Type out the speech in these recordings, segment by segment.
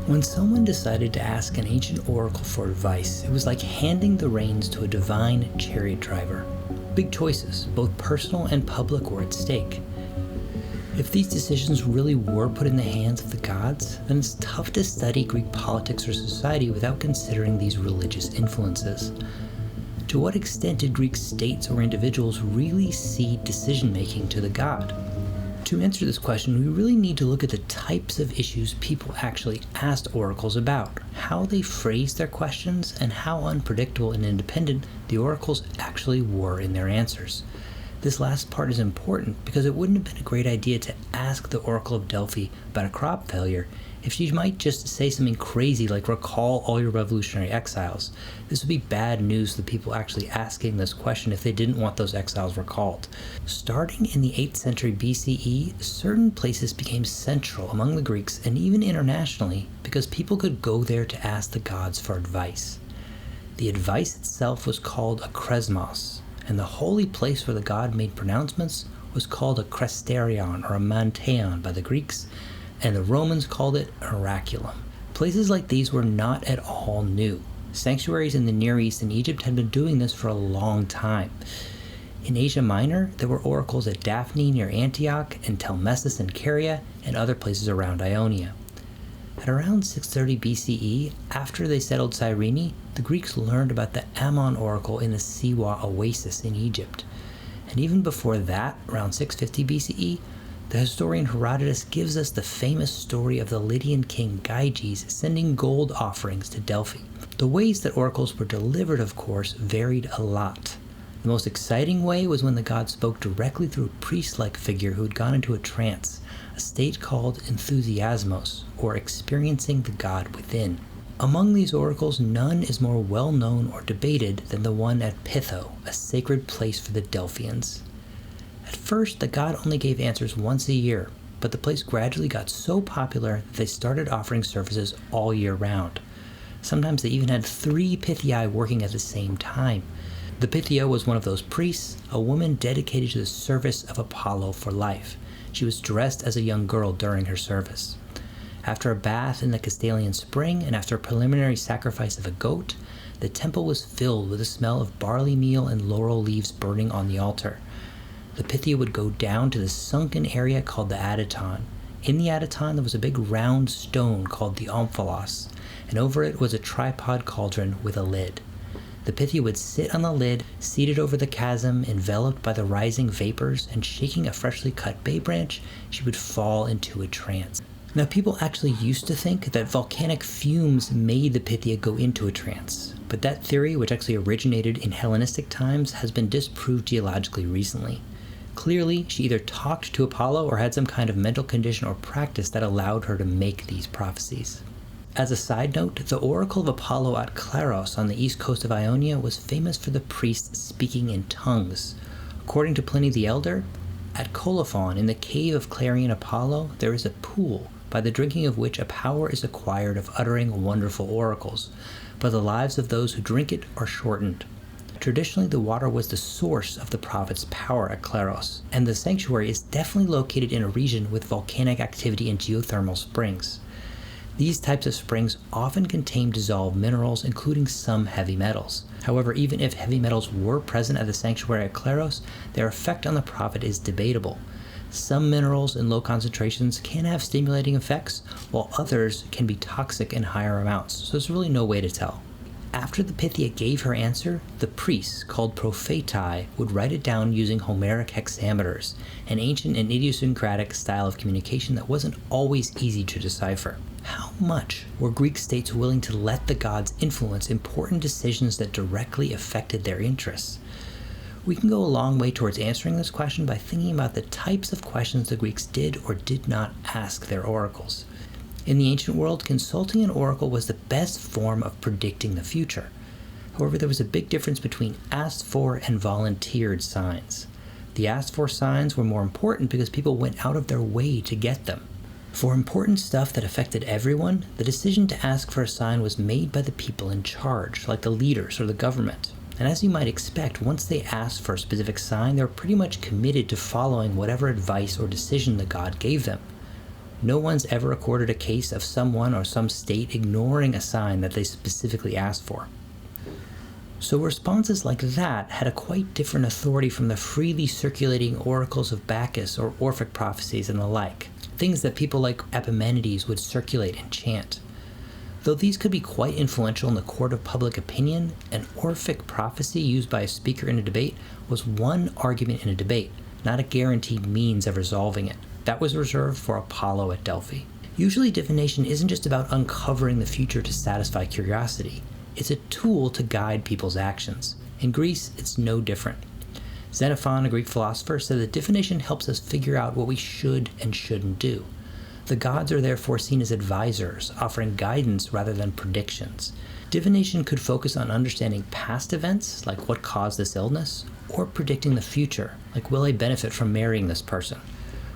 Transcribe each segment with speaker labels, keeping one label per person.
Speaker 1: When someone decided to ask an ancient oracle for advice, it was like handing the reins to a divine chariot driver. Big choices, both personal and public, were at stake. If these decisions really were put in the hands of the gods, then it's tough to study Greek politics or society without considering these religious influences. To what extent did Greek states or individuals really cede decision-making to the god? To answer this question, we really need to look at the types of issues people actually asked oracles about, how they phrased their questions, and how unpredictable and independent the oracles actually were in their answers. This last part is important because it wouldn't have been a great idea to ask the Oracle of Delphi about a crop failure if she might just say something crazy like recall all your revolutionary exiles. This would be bad news to the people actually asking this question if they didn't want those exiles recalled. Starting in the 8th century BCE, certain places became central among the Greeks and even internationally because people could go there to ask the gods for advice. The advice itself was called a kresmos, and the holy place where the god made pronouncements was called a kresterion or a manteon by the Greeks, and the Romans called it an oraculum. Places like these were not at all new. Sanctuaries in the Near East and Egypt had been doing this for a long time. In Asia Minor, there were oracles at Daphne near Antioch, and Telmessus in Caria, and other places around Ionia. At around 630 BCE, after they settled Cyrene, the Greeks learned about the Ammon oracle in the Siwa oasis in Egypt. And even before that, around 650 BCE, the historian Herodotus gives us the famous story of the Lydian king Gyges sending gold offerings to Delphi. The ways that oracles were delivered, of course, varied a lot. The most exciting way was when the god spoke directly through a priest-like figure who had gone into a trance, a state called enthusiasmos, or experiencing the god within. Among these oracles, none is more well known or debated than the one at Pytho, a sacred place for the Delphians. At first, the god only gave answers once a year, but the place gradually got so popular that they started offering services all year round. Sometimes they even had 3 Pythii working at the same time. The Pythia was one of those priests, a woman dedicated to the service of Apollo for life. She was dressed as a young girl during her service. After a bath in the Castalian spring and after a preliminary sacrifice of a goat, the temple was filled with the smell of barley meal and laurel leaves burning on the altar. The Pythia would go down to the sunken area called the Adyton. In the Adyton there was a big round stone called the omphalos, and over it was a tripod cauldron with a lid. The Pythia would sit on the lid, seated over the chasm, enveloped by the rising vapors, and shaking a freshly cut bay branch, she would fall into a trance. Now, people actually used to think that volcanic fumes made the Pythia go into a trance, but that theory, which actually originated in Hellenistic times, has been disproved geologically recently. Clearly, she either talked to Apollo or had some kind of mental condition or practice that allowed her to make these prophecies. As a side note, the Oracle of Apollo at Claros on the east coast of Ionia was famous for the priests speaking in tongues. According to Pliny the Elder, at Colophon, in the cave of Clarion Apollo, there is a pool, by the drinking of which a power is acquired of uttering wonderful oracles, but the lives of those who drink it are shortened. Traditionally, the water was the source of the prophet's power at Claros, and the sanctuary is definitely located in a region with volcanic activity and geothermal springs. These types of springs often contain dissolved minerals, including some heavy metals. However, even if heavy metals were present at the sanctuary at Claros, their effect on the prophet is debatable. Some minerals in low concentrations can have stimulating effects, while others can be toxic in higher amounts, so there's really no way to tell. After the Pythia gave her answer, the priests, called prophetai, would write it down using Homeric hexameters, an ancient and idiosyncratic style of communication that wasn't always easy to decipher. How much were Greek states willing to let the gods influence important decisions that directly affected their interests? We can go a long way towards answering this question by thinking about the types of questions the Greeks did or did not ask their oracles. In the ancient world, consulting an oracle was the best form of predicting the future. However, there was a big difference between asked for and volunteered signs. The asked for signs were more important because people went out of their way to get them. For important stuff that affected everyone, the decision to ask for a sign was made by the people in charge, like the leaders or the government. And as you might expect, once they asked for a specific sign, they were pretty much committed to following whatever advice or decision the god gave them. No one's ever recorded a case of someone or some state ignoring a sign that they specifically asked for. So responses like that had a quite different authority from the freely circulating oracles of Bacchus or Orphic prophecies and the like, things that people like Epimenides would circulate and chant. Though these could be quite influential in the court of public opinion, an Orphic prophecy used by a speaker in a debate was one argument in a debate, not a guaranteed means of resolving it. That was reserved for Apollo at Delphi. Usually divination isn't just about uncovering the future to satisfy curiosity. It's a tool to guide people's actions. In Greece, it's no different. Xenophon, a Greek philosopher, said that divination helps us figure out what we should and shouldn't do. The gods are therefore seen as advisors, offering guidance rather than predictions. Divination could focus on understanding past events, like what caused this illness, or predicting the future, like will I benefit from marrying this person.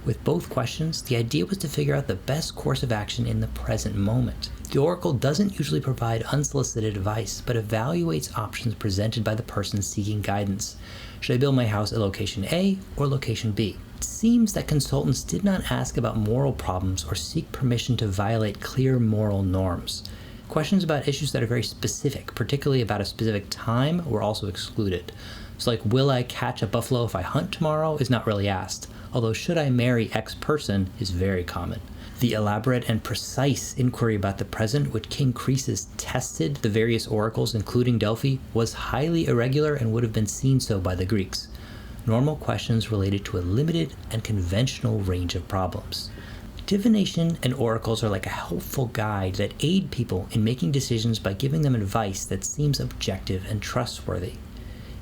Speaker 1: With both questions, the idea was to figure out the best course of action in the present moment. The oracle doesn't usually provide unsolicited advice, but evaluates options presented by the person seeking guidance. Should I build my house at location A or location B? It seems that consultants did not ask about moral problems or seek permission to violate clear moral norms. Questions about issues that are very specific, particularly about a specific time, were also excluded. So like, will I catch a buffalo if I hunt tomorrow, is not really asked, although should I marry X person is very common. The elaborate and precise inquiry about the present, which King Croesus tested the various oracles, including Delphi, was highly irregular and would have been seen so by the Greeks. Normal questions related to a limited and conventional range of problems. Divination and oracles are like a helpful guide that aid people in making decisions by giving them advice that seems objective and trustworthy.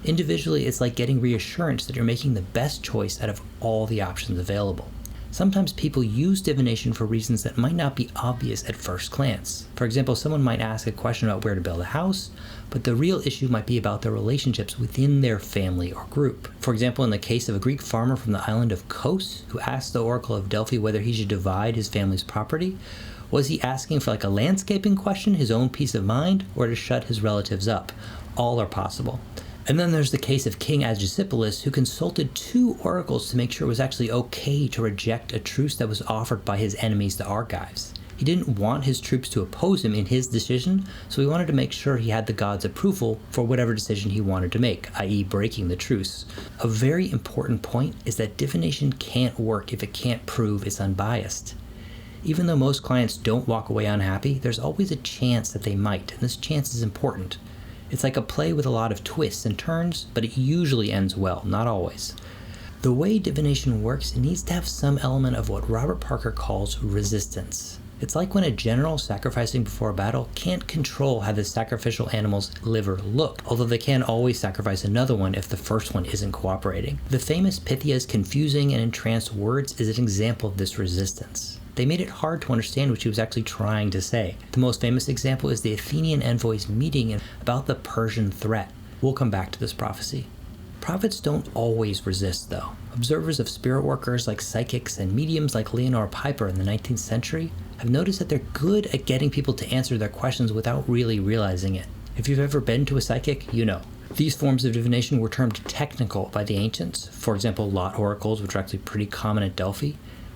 Speaker 1: Individually, it's like getting reassurance that you're making the best choice out of all the options available. Sometimes people use divination for reasons that might not be obvious at first glance. For example, someone might ask a question about where to build a house, but the real issue might be about their relationships within their family or group. For example, in the case of a Greek farmer from the island of Kos, who asked the oracle of Delphi whether he should divide his family's property, was he asking for like a landscaping question, his own peace of mind, or to shut his relatives up? All are possible. And then there's the case of King Agesipolis, who consulted 2 oracles to make sure it was actually okay to reject a truce that was offered by his enemies, the Argives. He didn't want his troops to oppose him in his decision, so he wanted to make sure he had the gods' approval for whatever decision he wanted to make, i.e. breaking the truce. A very important point is that divination can't work if it can't prove it's unbiased. Even though most clients don't walk away unhappy, there's always a chance that they might, and this chance is important. It's like a play with a lot of twists and turns, but it usually ends well, not always. The way divination works, it needs to have some element of what Robert Parker calls resistance. It's like when a general sacrificing before a battle can't control how the sacrificial animal's liver look, although they can always sacrifice another one if the first one isn't cooperating. The famous Pythia's confusing and entranced words is an example of this resistance. They made it hard to understand what she was actually trying to say. The most famous example is the Athenian envoys meeting about the Persian threat. We'll come back to this prophecy. Prophets don't always resist, though. Observers of spirit workers like psychics and mediums like Leonore Piper in the 19th century have noticed that they're good at getting people to answer their questions without really realizing it. If you've ever been to a psychic, you know. These forms of divination were termed technical by the ancients, for example, lot oracles, which are actually pretty common at Delphi,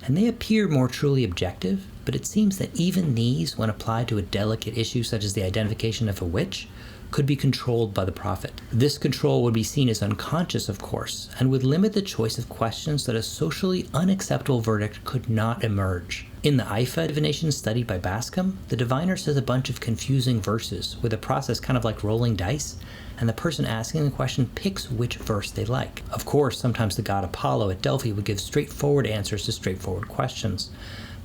Speaker 1: and they appear more truly objective, but it seems that even these, when applied to a delicate issue such as the identification of a witch, could be controlled by the prophet. This control would be seen as unconscious, of course, and would limit the choice of questions so that a socially unacceptable verdict could not emerge. In the Ifa divination studied by Bascom, the diviner says a bunch of confusing verses, with a process kind of like rolling dice, and the person asking the question picks which verse they like. Of course, sometimes the god Apollo at Delphi would give straightforward answers to straightforward questions.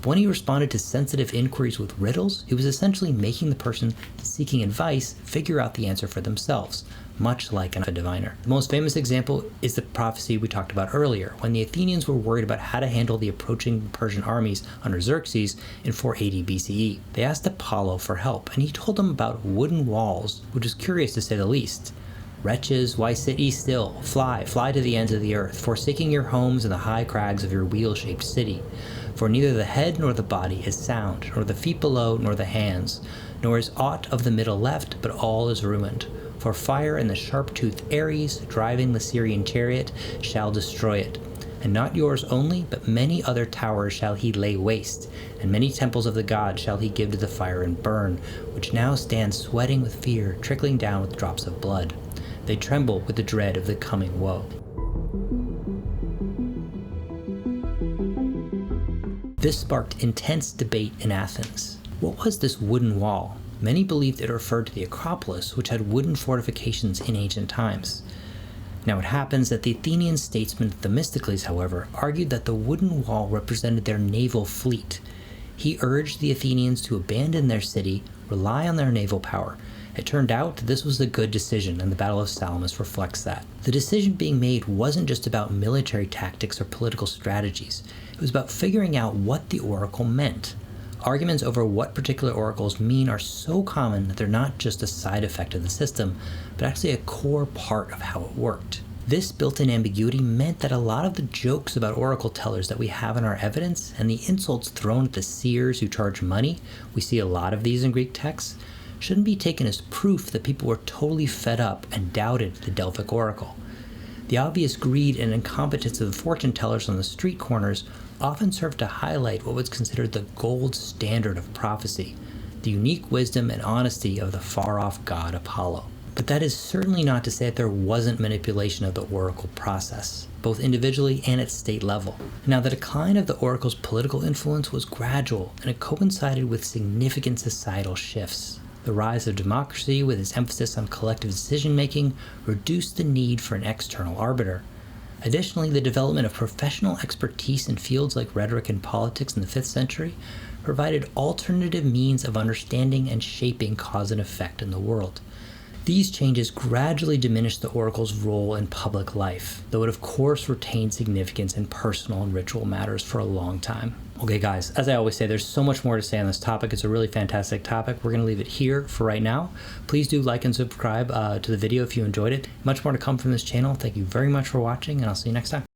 Speaker 1: But when he responded to sensitive inquiries with riddles, he was essentially making the person seeking advice figure out the answer for themselves, much like a diviner. The most famous example is the prophecy we talked about earlier, when the Athenians were worried about how to handle the approaching Persian armies under Xerxes in 480 BCE. They asked Apollo for help, and he told them about wooden walls, which is curious to say the least. Wretches, why sit ye still? Fly, fly to the ends of the earth, forsaking your homes and the high crags of your wheel-shaped city. For neither the head nor the body is sound, nor the feet below, nor the hands, nor is aught of the middle left, but all is ruined. For fire and the sharp-toothed Ares, driving the Syrian chariot, shall destroy it. And not yours only, but many other towers shall he lay waste, and many temples of the gods shall he give to the fire and burn, which now stand sweating with fear, trickling down with drops of blood. They tremble with the dread of the coming woe. This sparked intense debate in Athens. What was this wooden wall? Many believed it referred to the Acropolis, which had wooden fortifications in ancient times. Now it happens that the Athenian statesman Themistocles, however, argued that the wooden wall represented their naval fleet. He urged the Athenians to abandon their city, rely on their naval power. It turned out that this was a good decision, and the Battle of Salamis reflects that. The decision being made wasn't just about military tactics or political strategies. It was about figuring out what the oracle meant. Arguments over what particular oracles mean are so common that they're not just a side effect of the system, but actually a core part of how it worked. This built-in ambiguity meant that a lot of the jokes about oracle tellers that we have in our evidence, and the insults thrown at the seers who charge money, we see a lot of these in Greek texts, shouldn't be taken as proof that people were totally fed up and doubted the Delphic oracle. The obvious greed and incompetence of the fortune tellers on the street corners often served to highlight what was considered the gold standard of prophecy, the unique wisdom and honesty of the far-off god Apollo. But that is certainly not to say that there wasn't manipulation of the oracle process, both individually and at state level. Now, the decline of the oracle's political influence was gradual, and it coincided with significant societal shifts. The rise of democracy, with its emphasis on collective decision-making, reduced the need for an external arbiter. Additionally, the development of professional expertise in fields like rhetoric and politics in the 5th century provided alternative means of understanding and shaping cause and effect in the world. These changes gradually diminished the oracle's role in public life, though it of course retained significance in personal and ritual matters for a long time. Okay guys, as I always say, there's so much more to say on this topic. It's a really fantastic topic. We're going to leave it here for right now. Please do like and subscribe to the video if you enjoyed it. Much more to come from this channel. Thank you very much for watching, and I'll see you next time.